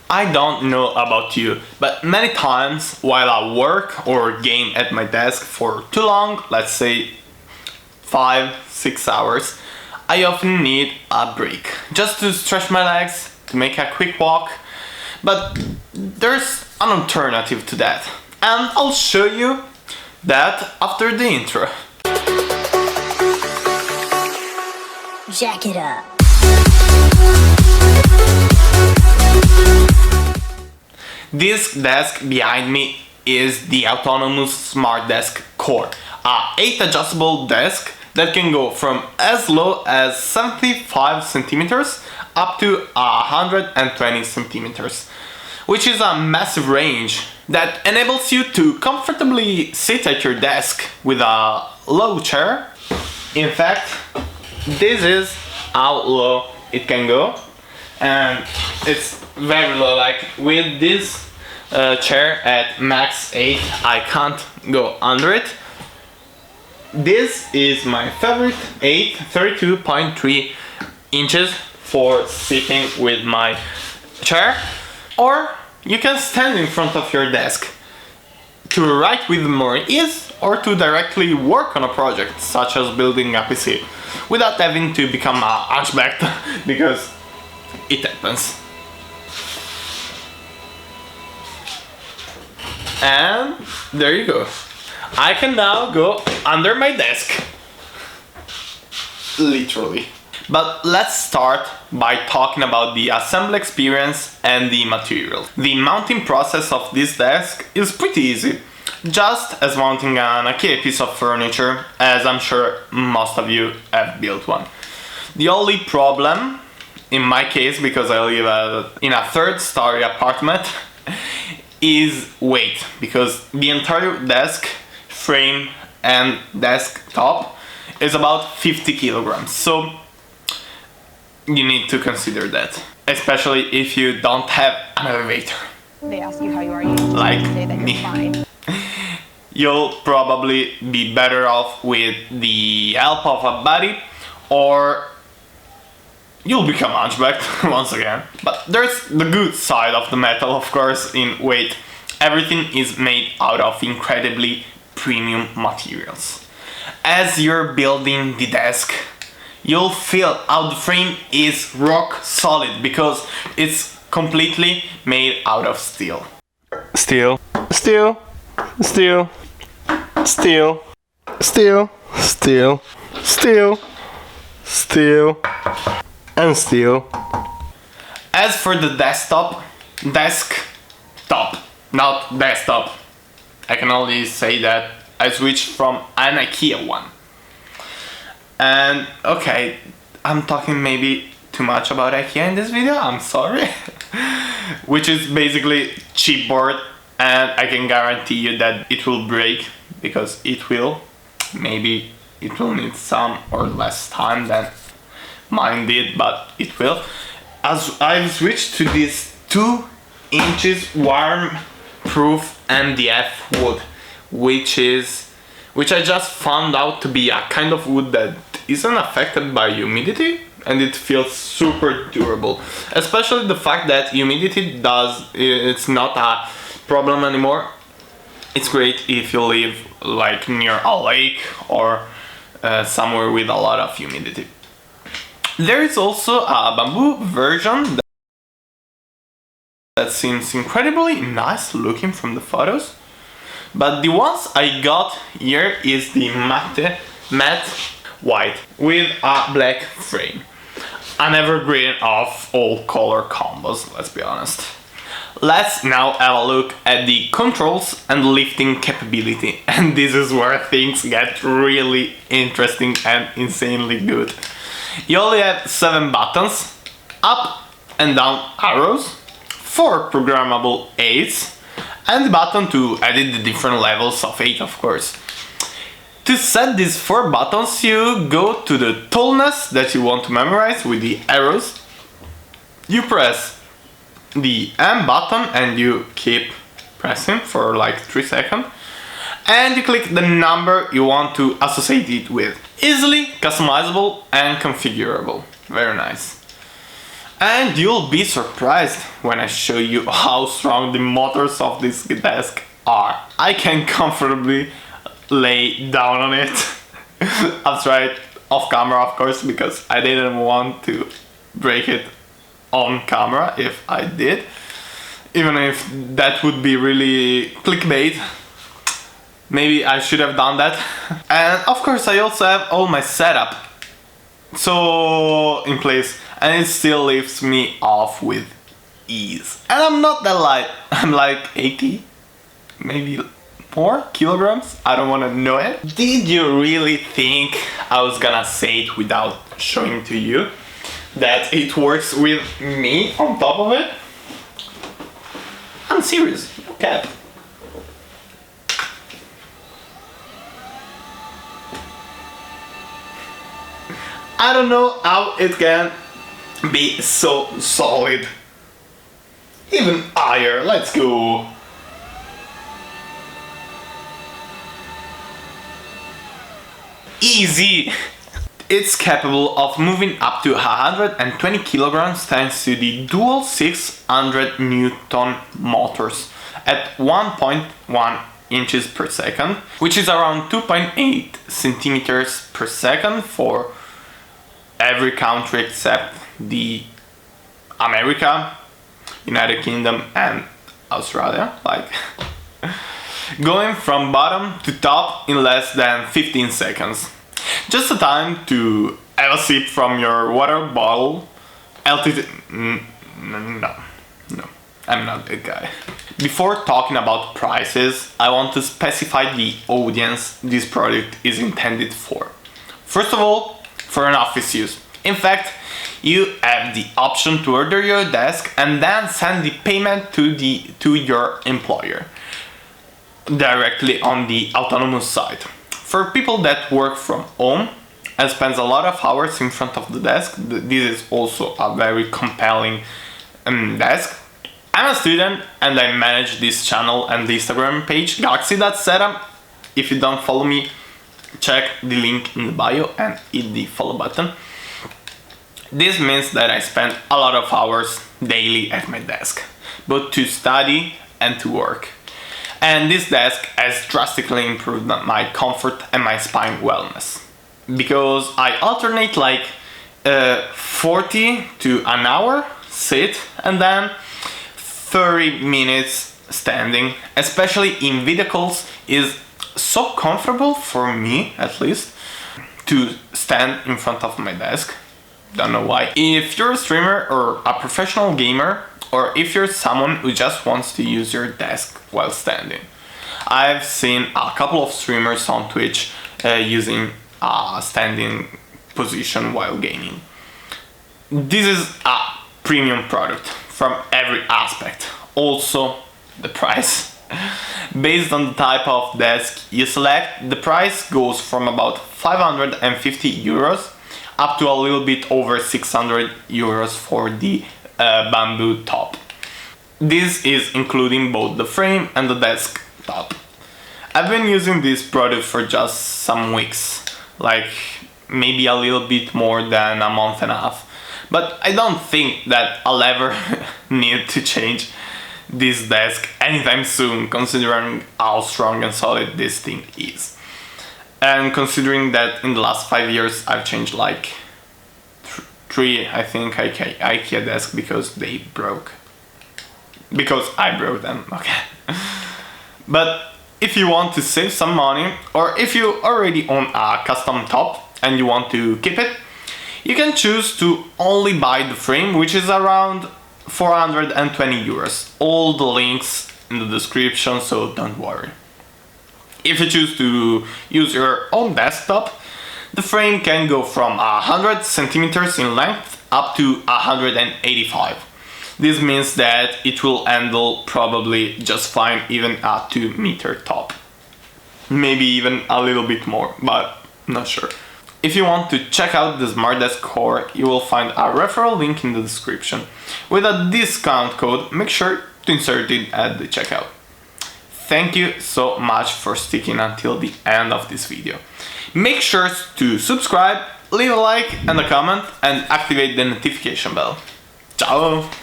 I don't know about you, but many times while I work or game at my desk for too long, let's say 5-6 hours, I often need a break. Just to stretch my legs, to make a quick walk. But there's an alternative to that. And I'll show you that after the intro. Jack it up. This desk behind me is the Autonomous SmartDesk Core, a 8 adjustable desk that can go from as low as 75 centimeters up to 120 centimeters, which is a massive range that enables you to comfortably sit at your desk with a low chair. In fact, this is how low it can go, and it's very low. Like with this chair at max 8, I can't go under it. This is my favorite 8, 32.3 inches for sitting with my chair. Or you can stand in front of your desk to write with more ease or to directly work on a project such as building a PC without having to become a hunchback because it happens. And there you go. I can now go under my desk. Literally. But let's start by talking about the assembly experience and the material. The mounting process of this desk is pretty easy, just as mounting an IKEA piece of furniture, as I'm sure most of you have built one. The only problem, in my case, because I live in a third-story apartment, is weight, because the entire desk, frame and desktop is about 50 kilograms. So you need to consider that, especially if you don't have an elevator. They ask you how you are, you like say that me. you're fine. You'll probably be better off with the help of a buddy, or you'll become hunchbacked once again. But there's the good side of the metal, of course, in weight. Everything is made out of incredibly premium materials. As you're building the desk, you'll feel how the frame is rock solid because it's completely made out of steel. Steel, steel, steel, steel, steel, steel, steel, steel, and steel. As for the desktop, not desktop. I can only say that I switched from an IKEA one. And okay, I'm talking maybe too much about IKEA in this video, I'm sorry. Which is basically chipboard, and I can guarantee you that it will break, because it will. Maybe it will need some or less time than mine did, but it will. As I've switched to this 2 inches worm-proof MDF wood, which I just found out to be a kind of wood that isn't affected by humidity, and it feels super durable. Especially the fact that humidity it's not a problem anymore. It's great if you live like near a lake or somewhere with a lot of humidity. There is also a bamboo version that seems incredibly nice looking from the photos. But the ones I got here is the matte white with a black frame. An evergreen of all color combos, let's be honest. Let's now have a look at the controls and lifting capability, and this is where things get really interesting and insanely good. You only have 7 buttons, up and down arrows, 4 programmable 8s, and the button to edit the different levels of 8, of course. To set these 4 buttons, you go to the tallness that you want to memorize with the arrows. You press the M button and you keep pressing for like 3 seconds. And you click the number you want to associate it with. Easily customizable and configurable. Very nice. And you'll be surprised when I show you how strong the motors of this desk are. I can comfortably lay down on it. I've tried off camera, of course, because I didn't want to break it on camera if I did. Even if that would be really clickbait. Maybe I should have done that. And of course I also have all my setup so in place, and it still lifts me off with ease. And I'm not that light, I'm like 80, maybe more kilograms, I don't wanna know it. Did you really think I was gonna say it without showing to you that it works with me on top of it? I'm serious, no cap. I don't know how it can be so solid. Even higher, let's go. Easy! It's capable of moving up to 120 kilograms thanks to the dual 600 Newton motors at 1.1 inches per second, which is around 2.8 centimeters per second for every country except the America, United Kingdom and Australia, like going from bottom to top in less than 15 seconds. Just the time to have a sip from your water bottle. No, I'm not that guy. Before talking about prices, I want to specify the audience this product is intended for. First of all, for an office use. In fact, you have the option to order your desk and then send the payment to your employer directly on the Autonomous site. For people that work from home and spends a lot of hours in front of the desk, this is also a very compelling desk. I'm a student and I manage this channel and the Instagram page Galaxy.setup. If you don't follow me, check the link in the bio and hit the follow button. This means that I spend a lot of hours daily at my desk, both to study and to work. And this desk has drastically improved my comfort and my spine wellness. Because I alternate like 40 to an hour sit and then 30 minutes standing, especially in vehicles, is so comfortable for me, at least, to stand in front of my desk. Don't know why. If you're a streamer or a professional gamer, or if you're someone who just wants to use your desk while standing. I've seen a couple of streamers on Twitch using a standing position while gaming. This is a premium product from every aspect. Also, the price. Based on the type of desk you select, the price goes from about 550 euros up to a little bit over 600 euros for the bamboo top. This is including both the frame and the desk top. I've been using this product for just some weeks, like maybe a little bit more than a month and a half, but I don't think that I'll ever need to change this desk anytime soon, considering how strong and solid this thing is. And considering that in the last 5 years I've changed like 3, I think, IKEA desk because they broke. Because I broke them, okay. But if you want to save some money, or if you already own a custom top and you want to keep it, you can choose to only buy the frame, which is around 420 euros. All the links in the description, so don't worry. If you choose to use your own desktop, the frame can go from 100 centimeters in length up to 185. This means that it will handle probably just fine even a 2-meter top. Maybe even a little bit more, but not sure. If you want to check out the SmartDesk Core, you will find a referral link in the description. With a discount code, make sure to insert it at the checkout. Thank you so much for sticking until the end of this video. Make sure to subscribe, leave a like and a comment, and activate the notification bell. Ciao!